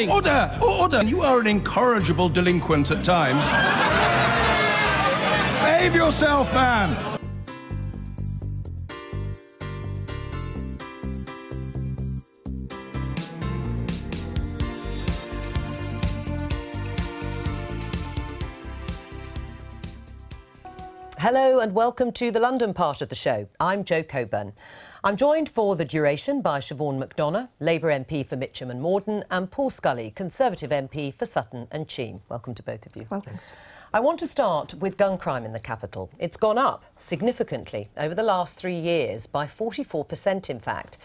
Order! Order! You are an incorrigible delinquent at times. Behave yourself, man! Hello and welcome to the London part of the show. I'm Jo Coburn. I'm joined for the duration by Siobhan McDonough, Labour MP for Mitcham and Morden, and Paul Scully, Conservative MP for Sutton and Cheam. Welcome to both of you. Welcome. I want to start with gun crime in the capital. It's gone up significantly over the last 3 years, by 44% in fact.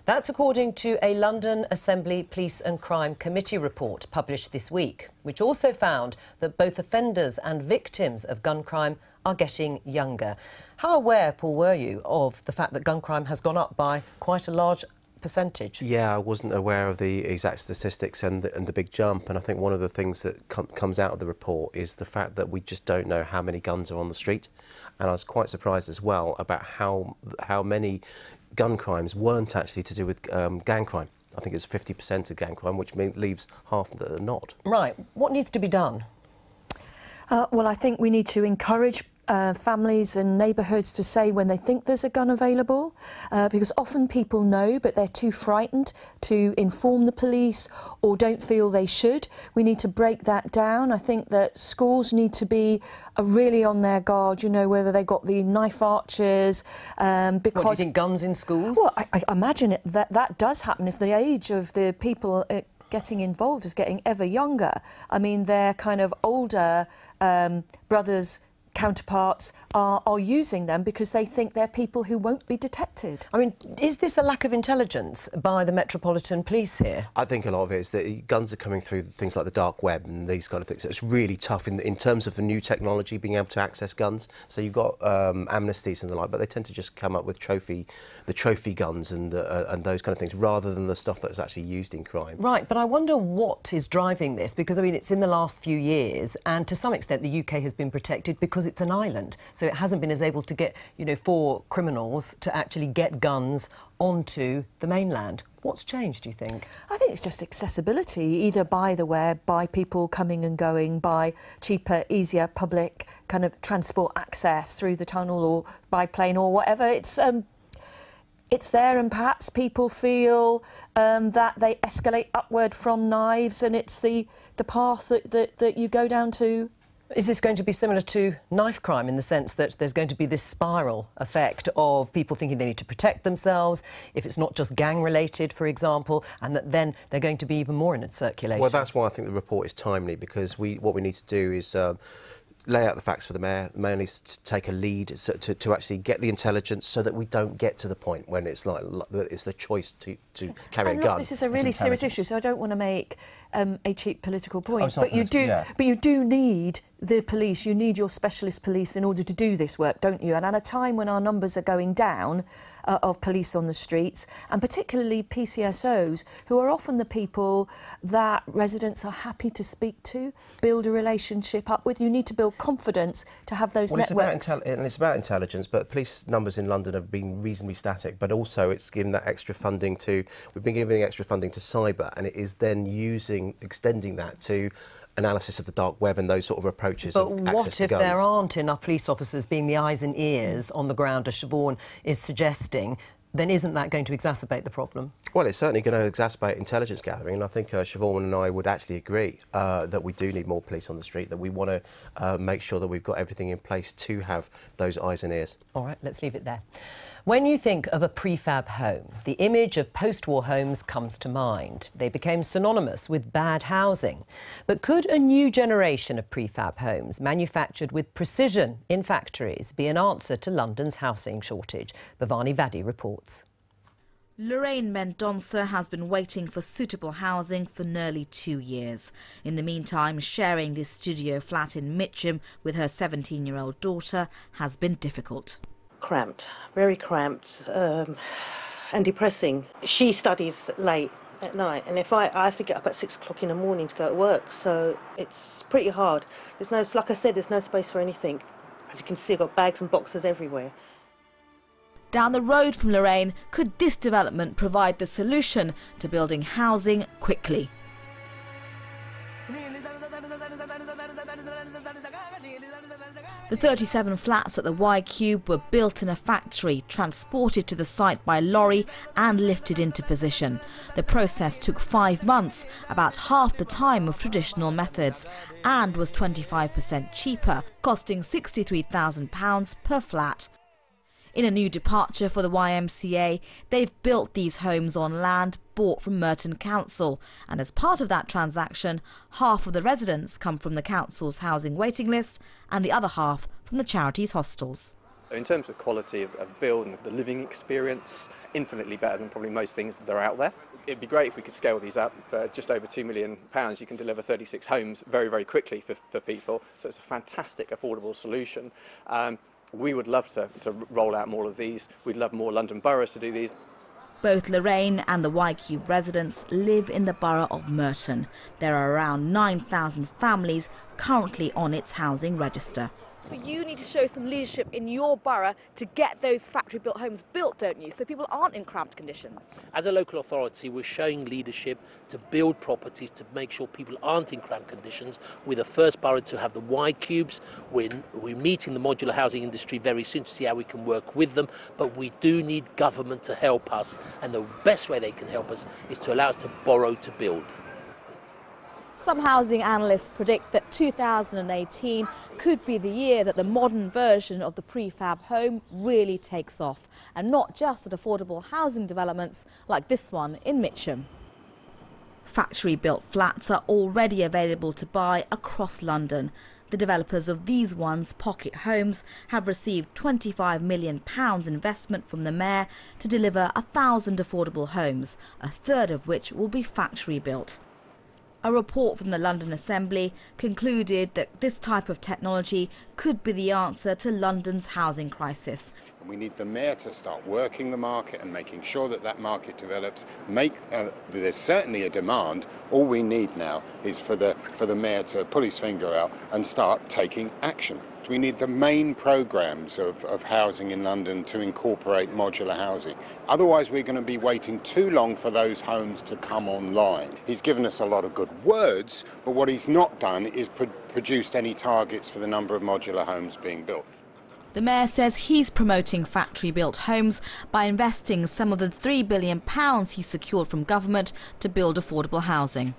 That's according to a London Assembly Police and Crime Committee report published this week, which also found that both offenders and victims of gun crime are getting younger. How aware, Paul, were you of the fact that gun crime has gone up by quite a large percentage? Yeah, I wasn't aware of the exact statistics and the big jump, and I think one of the things that comes out of the report is the fact that we just don't know how many guns are on the street, and I was quite surprised as well about how many gun crimes weren't actually to do with gang crime. I think it's 50% of gang crime, which leaves half that are not. Right. What needs to be done? Well, I think we need to encourage families and neighbourhoods to say when they think there's a gun available, because often people know but they're too frightened to inform the police or don't feel they should. We need to break that down. I think that schools need to be really on their guard, you know, whether they've got the knife archers, because... What, do you think guns in schools? Well, I imagine that does happen if the age of the people getting involved is getting ever younger. I mean, their kind of older brothers, counterparts are using them because they think they're people who won't be detected. I mean, is this a lack of intelligence by the Metropolitan Police here? I think a lot of it is that guns are coming through things like the dark web and these kind of things. So it's really tough in terms of the new technology, being able to access guns. So you've got amnesties and the like, but they tend to just come up with the trophy guns and those kind of things, rather than the stuff that's actually used in crime. Right, but I wonder what is driving this, because, I mean, it's in the last few years, and to some extent the UK has been protected because it's an island, so it hasn't been as able to get, you know, for criminals to actually get guns onto the mainland. What's changed, do you think? I think it's just accessibility, either by the web, by people coming and going, by cheaper, easier public kind of transport access through the tunnel or by plane or whatever. It's there, and perhaps people feel that they escalate upward from knives, and it's the path that you go down to. Is this going to be similar to knife crime in the sense that there's going to be this spiral effect of people thinking they need to protect themselves, if it's not just gang-related, for example, and that then they're going to be even more in its circulation? Well, that's why I think the report is timely, because what we need to do is lay out the facts for the Mayor. The Mayor needs to take a lead to actually get the intelligence so that we don't get to the point when it's like it's the choice to carry a gun. This is a really serious issue, so I don't want to make a cheap political point. But you do need the police. You need your specialist police in order to do this work, don't you? And at a time when our numbers are going down of police on the streets, and particularly PCSOs, who are often the people that residents are happy to speak to, build a relationship up with. You need to build confidence to have those networks. It's about intelligence, but police numbers in London have been reasonably static, but also it's given that extra funding to... We've been giving extra funding to cyber, and it is then extending that to analysis of the dark web and those sort of approaches of access to guns. But what if there aren't enough police officers being the eyes and ears on the ground, as Siobhan is suggesting? Then isn't that going to exacerbate the problem? Well, it's certainly going to exacerbate intelligence gathering, and I think Siobhan and I would actually agree that we do need more police on the street, that we want to make sure that we've got everything in place to have those eyes and ears. All right, let's leave it there. When you think of a prefab home, the image of post-war homes comes to mind. They became synonymous with bad housing. But could a new generation of prefab homes, manufactured with precision in factories, be an answer to London's housing shortage? Bhavani Vaddi reports. Lorraine Mendonça has been waiting for suitable housing for nearly 2 years. In the meantime, sharing this studio flat in Mitcham with her 17-year-old daughter has been difficult. Cramped, very cramped, and depressing. She studies late at night, and if I have to get up at 6 o'clock in the morning to go to work, so it's pretty hard. Like I said, there's no space for anything. As you can see, I've got bags and boxes everywhere. Down the road from Lorraine, could this development provide the solution to building housing quickly? The 37 flats at the Y Cube were built in a factory, transported to the site by lorry and lifted into position. The process took 5 months, about half the time of traditional methods, and was 25% cheaper, costing £63,000 per flat. In a new departure for the YMCA, they've built these homes on land bought from Merton Council, and as part of that transaction, half of the residents come from the council's housing waiting list and the other half from the charity's hostels. In terms of quality of build and the living experience, infinitely better than probably most things that are out there. It'd be great if we could scale these up. For just over £2 million, you can deliver 36 homes very, very quickly for people, so it's a fantastic affordable solution. We would love to roll out more of these. We'd love more London boroughs to do these. Both Lorraine and the Y Cube residents live in the borough of Merton. There are around 9,000 families currently on its housing register. So you need to show some leadership in your borough to get those factory-built homes built, don't you? So people aren't in cramped conditions. As a local authority, we're showing leadership to build properties to make sure people aren't in cramped conditions. We're the first borough to have the Y Cubes. We're meeting the modular housing industry very soon to see how we can work with them. But we do need government to help us. And the best way they can help us is to allow us to borrow to build. Some housing analysts predict that 2018 could be the year that the modern version of the prefab home really takes off, and not just at affordable housing developments like this one in Mitcham. Factory-built flats are already available to buy across London. The developers of these ones, Pocket Homes, have received £25 million investment from the Mayor to deliver 1,000 affordable homes, a third of which will be factory-built. A report from the London Assembly concluded that this type of technology could be the answer to London's housing crisis. We need the Mayor to start working the market and making sure that that market develops. There's certainly a demand. All we need now is for the Mayor to pull his finger out and start taking action. We need the main programmes of housing in London to incorporate modular housing. Otherwise, we're going to be waiting too long for those homes to come online. He's given us a lot of good words, but what he's not done is produced any targets for the number of modular homes being built. The Mayor says he's promoting factory-built homes by investing some of the £3 billion he secured from government to build affordable housing.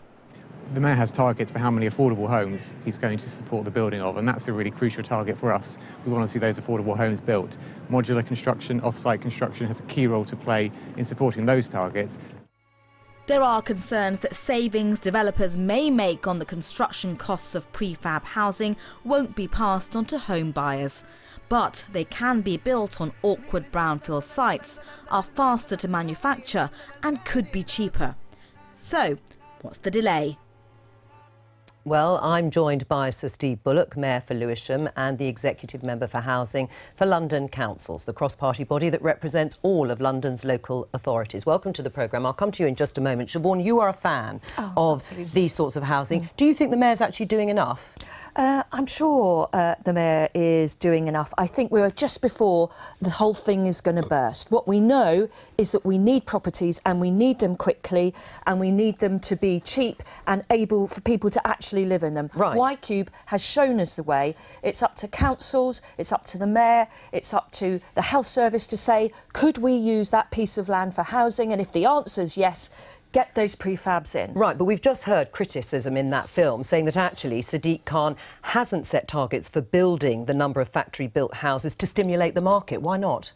The Mayor has targets for how many affordable homes he's going to support the building of, and that's a really crucial target for us. We want to see those affordable homes built. Modular construction, off-site construction has a key role to play in supporting those targets. There are concerns that savings developers may make on the construction costs of prefab housing won't be passed on to home buyers. But they can be built on awkward brownfield sites, are faster to manufacture and could be cheaper. So, what's the delay? Well, I'm joined by Sir Steve Bullock, Mayor for Lewisham, and the Executive Member for Housing for London Councils, the cross-party body that represents all of London's local authorities. Welcome to the programme. I'll come to you in just a moment. Siobhan, you are a fan of absolutely. These sorts of housing. Do you think the Mayor's actually doing enough? I'm sure the Mayor is doing enough. I think we're just before the whole thing is going to burst. What we know is that we need properties and we need them quickly and we need them to be cheap and able for people to actually live in them. Right. Y Cube has shown us the way. It's up to councils, it's up to the Mayor, it's up to the health service to say, could we use that piece of land for housing? And if the answer is yes, get those prefabs in. Right, but we've just heard criticism in that film saying that actually Sadiq Khan hasn't set targets for building the number of factory-built houses to stimulate the market. Why not?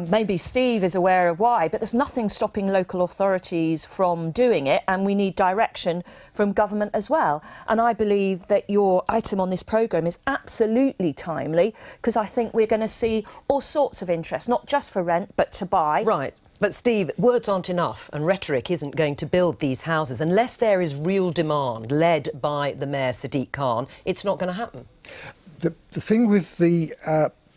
Maybe Steve is aware of why, but there's nothing stopping local authorities from doing it, and we need direction from government as well. And I believe that your item on this programme is absolutely timely, because I think we're going to see all sorts of interest, not just for rent, but to buy. Right. But, Steve, words aren't enough and rhetoric isn't going to build these houses. Unless there is real demand led by the Mayor, Sadiq Khan, it's not going to happen. The thing with the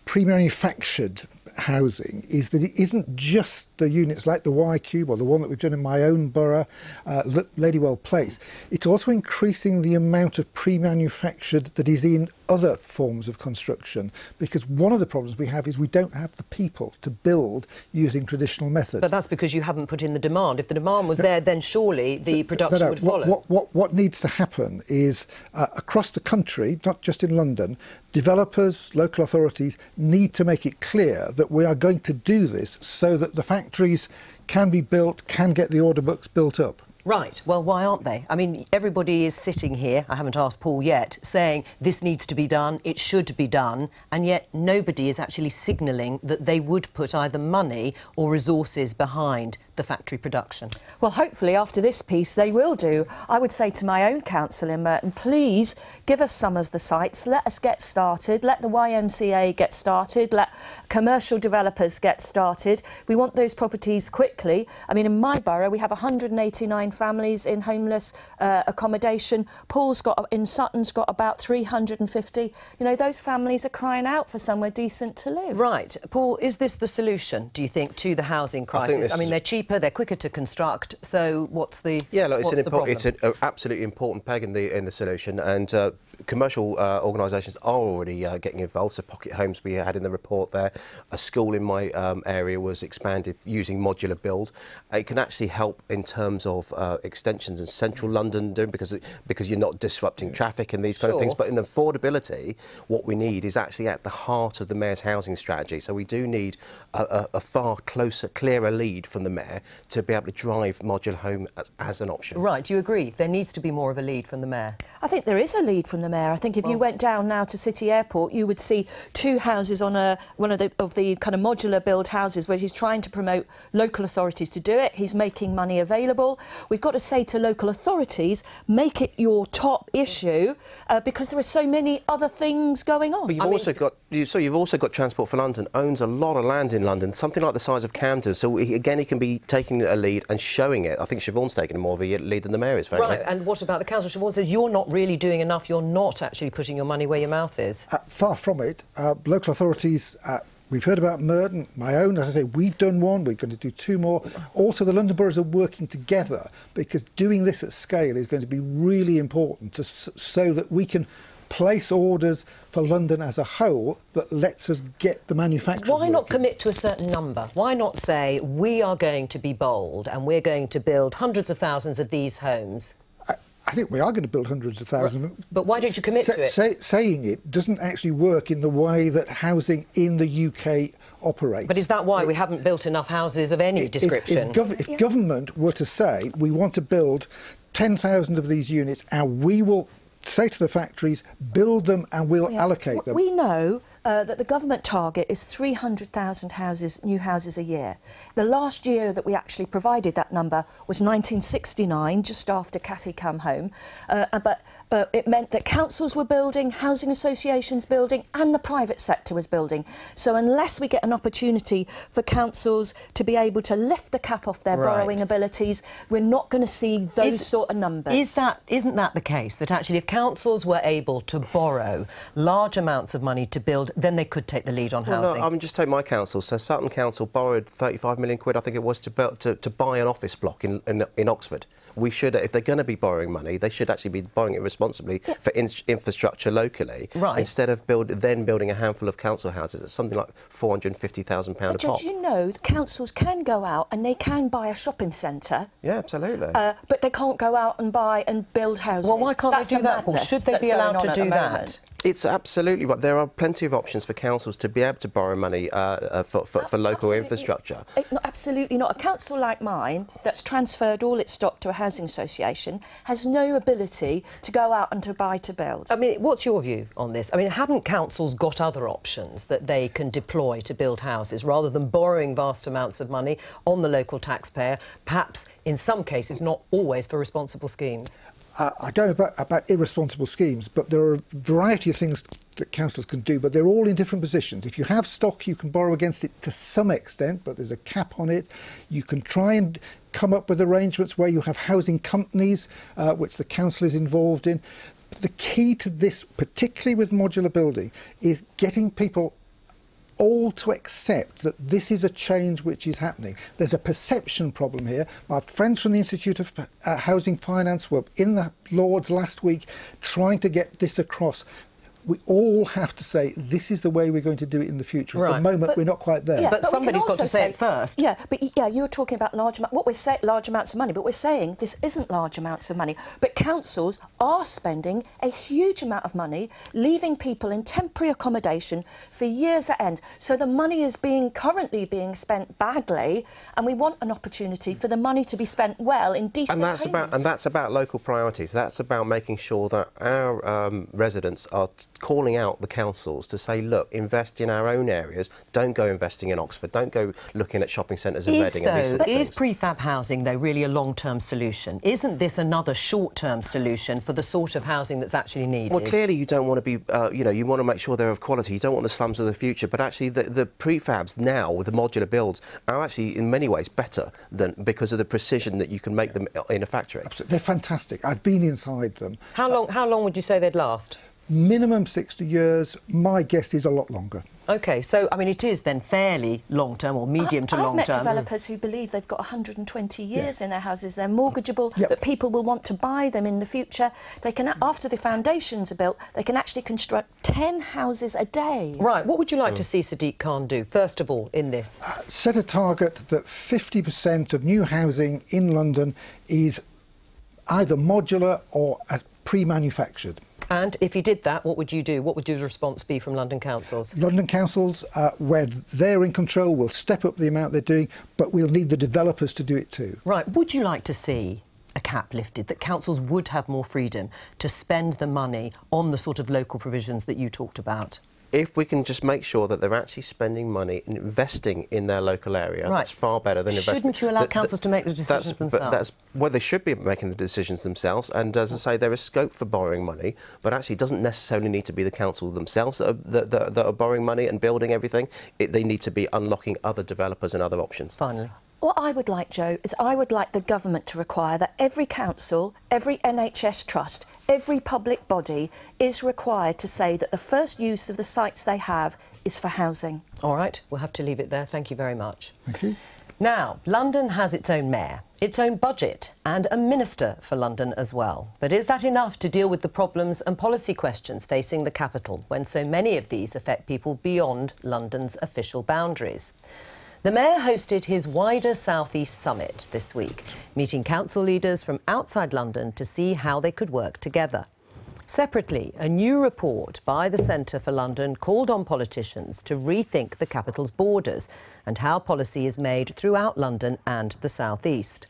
pre-manufactured housing is that it isn't just the units like the Y Cube or the one that we've done in my own borough, Ladywell Place. It's also increasing the amount of pre-manufactured that is in other forms of construction, because one of the problems we have is we don't have the people to build using traditional methods. But that's because you haven't put in the demand. If the demand was there, then surely the production would follow. What needs to happen is across the country, not just in London, developers, local authorities need to make it clear that we are going to do this so that the factories can be built, can get the order books built up. Right. Well, why aren't they? I mean, everybody is sitting here, I haven't asked Paul yet, saying this needs to be done, it should be done, and yet nobody is actually signalling that they would put either money or resources behind the factory production. Well, hopefully after this piece they will do. I would say to my own council in Merton, please give us some of the sites, let us get started, let the YMCA get started, let commercial developers get started. We want those properties quickly. I mean, in my borough we have 189 families in homeless accommodation. Paul's got, in Sutton's got about 350. You know, those families are crying out for somewhere decent to live. Right. Paul, is this the solution, do you think, to the housing crisis? I mean, they're cheaper, they're quicker to construct, so what's the problem? It's an absolutely important peg in the solution, and commercial organisations are already getting involved. So Pocket Homes, we had in the report there, a school in my area was expanded using modular build. It can actually help in terms of extensions in central London, because you're not disrupting traffic and these kind of things. But in affordability, what we need is actually at the heart of the Mayor's housing strategy. So we do need a far closer, clearer lead from the Mayor to be able to drive modular home as an option. Right, do you agree? There needs to be more of a lead from the Mayor. I think there is a lead from the Mayor. I think if you went down now to City Airport, you would see two houses on one of the kind of modular build houses where he's trying to promote local authorities to do it. He's making money available. We've got to say to local authorities, make it your top issue because there are so many other things going on. But you've also got Transport for London owns a lot of land in London, something like the size of Camden. So he can be taking a lead and showing it. I think Siobhan's taking more of a lead than the Mayor is, frankly. Right, and what about the council? Siobhan says you're not really doing enough, you're not actually putting your money where your mouth is. Far from it. Local authorities, we've heard about Merton, my own, as I say, we've done one, we're going to do two more. Also, the London boroughs are working together because doing this at scale is going to be really important so that we can place orders for London as a whole that lets us get the manufacturing. Why not commit to a certain number? Why not say we are going to be bold and we're going to build hundreds of thousands of these homes? I think we are going to build hundreds of thousands. Right. But why don't you commit to it? Saying it doesn't actually work in the way that housing in the UK operates. But is that why we haven't built enough houses of any description? If government were to say we want to build 10,000 of these units and we will say to the factories, build them and we'll allocate them. We know that the government target is 300,000 new houses a year. The last year that we actually provided that number was 1969, just after Cathy come home. But it meant that councils were building, housing associations building, and the private sector was building. So unless we get an opportunity for councils to be able to lift the cap off their borrowing abilities, we're not going to see those sort of numbers. Isn't that the case, that actually if councils were able to borrow large amounts of money to build, then they could take the lead on housing? No, I mean, just take my council. So Sutton Council borrowed 35 million quid, I think it was, to buy an office block in Oxford. We should, if they're going to be borrowing money, they should actually be borrowing it responsibly for infrastructure locally, instead of building a handful of council houses at something like £450,000 a pop. Did you know the councils can go out and they can buy a shopping centre? Yeah, absolutely. But they can't go out and buy and build houses. Well, why can't they do that, Paul? Should they be allowed to do that? It's absolutely right. There are plenty of options for councils to be able to borrow money for local infrastructure. Absolutely not. A council like mine, that's transferred all its stock to a housing association, has no ability to go out and to buy to build. I mean, what's your view on this? I mean, haven't councils got other options that they can deploy to build houses rather than borrowing vast amounts of money on the local taxpayer, perhaps in some cases not always for responsible schemes? I don't know about irresponsible schemes, but there are a variety of things that councils can do, but they're all in different positions. If you have stock, you can borrow against it to some extent, but there's a cap on it. You can try and come up with arrangements where you have housing companies, which the council is involved in. But the key to this, particularly with modular building, is getting people all to accept that this is a change which is happening. There's a perception problem here. My friends from the Institute of Housing Finance were in the Lords last week trying to get this across. we all have to say this is the way we're going to do it in the future. Right. At the moment, we're not quite there. Yeah, but somebody's got to say it first. Yeah, but you're talking about large amounts of money, but we're saying this isn't large amounts of money. But councils are spending a huge amount of money, leaving people in temporary accommodation for years at end. So the money is currently being spent badly, and we want an opportunity for the money to be spent well in decent payments. And that's about local priorities. That's about making sure that our residents are calling out the councils to say, look, invest in our own areas, don't go investing in Oxford, don't go looking at shopping centres in Reading and these sort of things. Is prefab housing, though, really a long-term solution? Isn't this another short-term solution for the sort of housing that's actually needed? Well, clearly you don't want to be, you want to make sure they're of quality, you don't want the slums of the future, but actually the prefabs now, with the modular builds, are actually in many ways better because of the precision that you can make them in a factory. Absolutely. They're fantastic. I've been inside them. How long would you say they'd last? Minimum 60 years. My guess is a lot longer. OK, so, I mean, it is then fairly long-term or medium to long-term. I've met developers who believe they've got 120 years in their houses, they're mortgageable, that people will want to buy them in the future. They can, after the foundations are built, they can actually construct 10 houses a day. Right, what would you like to see Sadiq Khan do, first of all, in this? Set a target that 50% of new housing in London is either modular or as pre-manufactured. And if he did that, what would you do? What would the response be from London councils? London councils, where they're in control, will step up the amount they're doing, but we'll need the developers to do it too. Right. Would you like to see a cap lifted, that councils would have more freedom to spend the money on the sort of local provisions that you talked about? If we can just make sure that they're actually spending money and investing in their local area, that's far better than investing. Shouldn't you allow councils to make the decisions themselves? Well, they should be making the decisions themselves, and as I say, there is scope for borrowing money, but actually it doesn't necessarily need to be the council themselves that are borrowing money and building everything. They need to be unlocking other developers and other options. Finally. What I would like, Joe, is I would like the government to require that every council, every NHS trust, every public body is required to say that the first use of the sites they have is for housing. All right, we'll have to leave it there. Thank you very much. Thank you. Now, London has its own mayor, its own budget and a minister for London as well. But is that enough to deal with the problems and policy questions facing the capital when so many of these affect people beyond London's official boundaries? The Mayor hosted his wider South East summit this week, meeting council leaders from outside London to see how they could work together. Separately, a new report by the Centre for London called on politicians to rethink the capital's borders and how policy is made throughout London and the South East.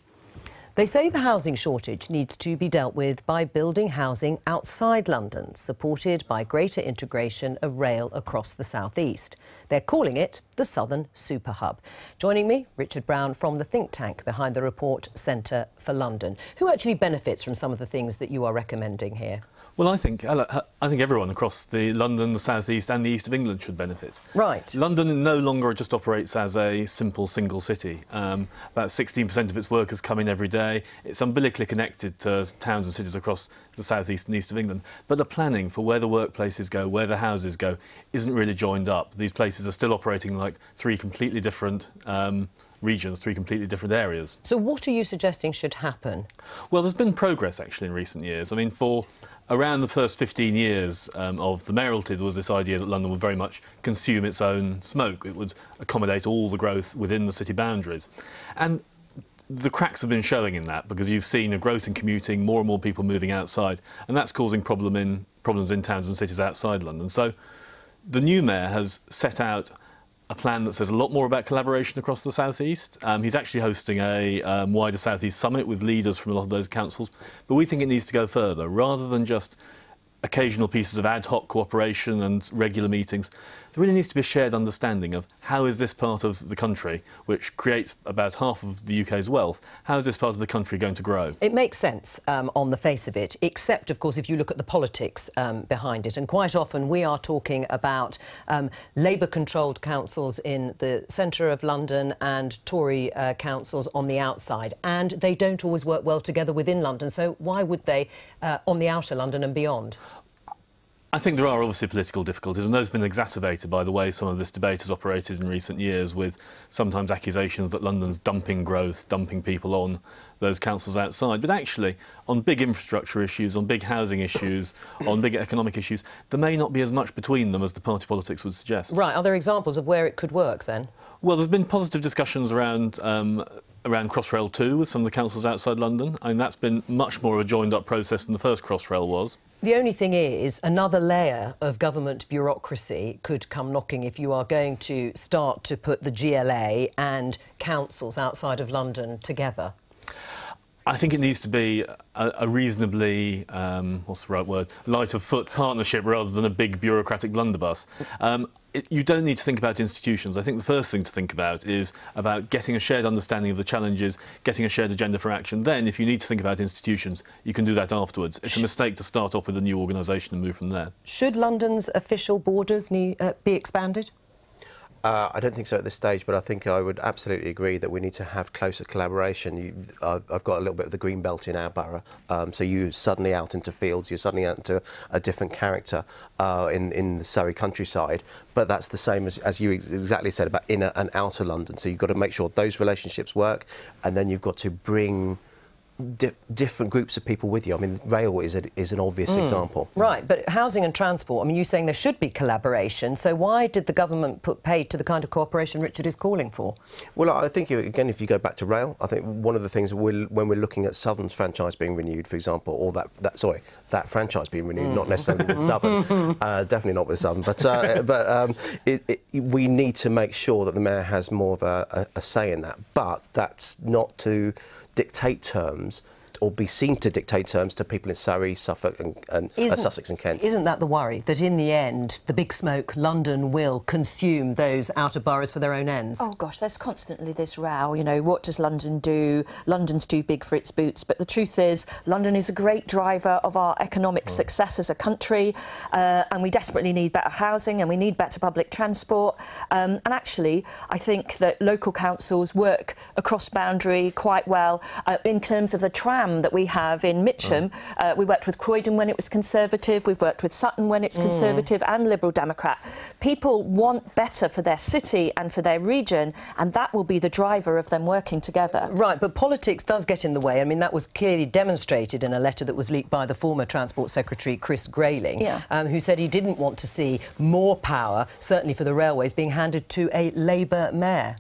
They say the housing shortage needs to be dealt with by building housing outside London, supported by greater integration of rail across the South East. They're calling it the Southern Super Hub. Joining me, Richard Brown from the think tank behind the report Centre for London. Who actually benefits from some of the things that you are recommending here? Well, I think everyone across the London, the South East and the East of England should benefit. Right. London no longer just operates as a simple single city. About 16% of its workers come in every day. It's umbilically connected to towns and cities across the South East and East of England. But the planning for where the workplaces go, where the houses go, isn't really joined up. These places are still operating like three completely different regions, three completely different areas. So what are you suggesting should happen? Well, there's been progress actually in recent years. I mean, for around the first 15 years of the mayoralty, there was this idea that London would very much consume its own smoke. It would accommodate all the growth within the city boundaries. And the cracks have been showing in that, because you've seen a growth in commuting, more and more people moving outside, and that's causing problems in towns and cities outside London. So the new mayor has set out a plan that says a lot more about collaboration across the South East. He's actually hosting a wider South East summit with leaders from a lot of those councils, but we think it needs to go further. Rather than just occasional pieces of ad hoc cooperation and regular meetings, there really needs to be a shared understanding of how is this part of the country, which creates about half of the UK's wealth, how is this part of the country going to grow? It makes sense on the face of it, except, of course, if you look at the politics behind it. And quite often we are talking about Labour-controlled councils in the centre of London and Tory councils on the outside, and they don't always work well together within London. So why would they on the outer London and beyond? I think there are obviously political difficulties, and those have been exacerbated by the way some of this debate has operated in recent years, with sometimes accusations that London's dumping growth, dumping people on those councils outside. But actually, on big infrastructure issues, on big housing issues, on big economic issues, there may not be as much between them as the party politics would suggest. Right. Are there examples of where it could work, then? Well, there's been positive discussions around Crossrail 2 with some of the councils outside London. I mean, that's been much more of a joined-up process than the first Crossrail was. The only thing is, another layer of government bureaucracy could come knocking if you are going to start to put the GLA and councils outside of London together. I think it needs to be a reasonably, what's the right word, light-of-foot partnership rather than a big bureaucratic blunderbuss. You don't need to think about institutions. I think the first thing to think about is about getting a shared understanding of the challenges, getting a shared agenda for action. Then, if you need to think about institutions, you can do that afterwards. It's a mistake to start off with a new organisation and move from there. Should London's official borders be expanded? I don't think so at this stage, but I think I would absolutely agree that we need to have closer collaboration. I've got a little bit of the green belt in our borough, so you're suddenly out into fields, you're suddenly out into a different character in the Surrey countryside, but that's the same as you exactly said about inner and outer London, so you've got to make sure those relationships work, and then you've got to bring different groups of people with you. I mean, rail is an obvious example. Right, but housing and transport, I mean, you're saying there should be collaboration, so why did the government put paid to the kind of cooperation Richard is calling for? Well, I think, again, if you go back to rail, I think one of the things when we're looking at Southern's franchise being renewed, for example, or that franchise being renewed, not necessarily with Southern, definitely not with Southern, but we need to make sure that the Mayor has more of a say in that, but that's not to dictate terms or be seen to dictate terms to people in Surrey, Suffolk and Sussex and Kent. Isn't that the worry, that in the end, the big smoke, London will consume those outer boroughs for their own ends? Oh, gosh, there's constantly this row, you know, what does London do? London's too big for its boots. But the truth is, London is a great driver of our economic success as a country, and we desperately need better housing and we need better public transport. And actually, I think that local councils work across boundary quite well in terms of the tram that we have in Mitcham. We worked with Croydon when it was Conservative, we've worked with Sutton when it's Conservative and Liberal Democrat. People want better for their city and for their region, and that will be the driver of them working together. Right, but politics does get in the way. I mean, that was clearly demonstrated in a letter that was leaked by the former Transport Secretary, Chris Grayling, who said he didn't want to see more power, certainly for the railways, being handed to a Labour mayor.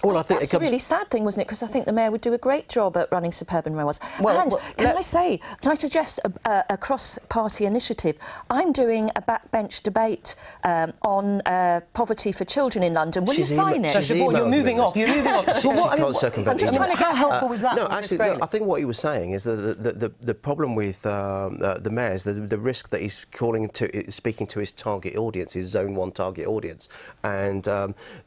Well, I think that's a really sad thing, wasn't it? Because I think the Mayor would do a great job at running suburban railways. And can I suggest a cross-party initiative? I'm doing a backbench debate on poverty for children in London. Will you sign it? You're moving off. You're moving off. I'm just trying to... How helpful was that? No, actually, I think what he was saying is that the problem with the Mayor is the risk that he's speaking to his target audience, his Zone 1 target audience. And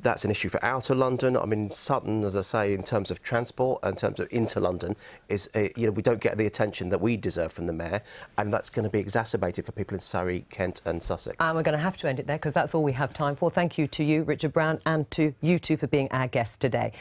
that's an issue for outer London. I mean, Sutton, as I say, in terms of transport, in terms of inter-London, is we don't get the attention that we deserve from the Mayor, and that's going to be exacerbated for people in Surrey, Kent and Sussex. And we're going to have to end it there because that's all we have time for. Thank you to you, Richard Brown, and to you two for being our guests today.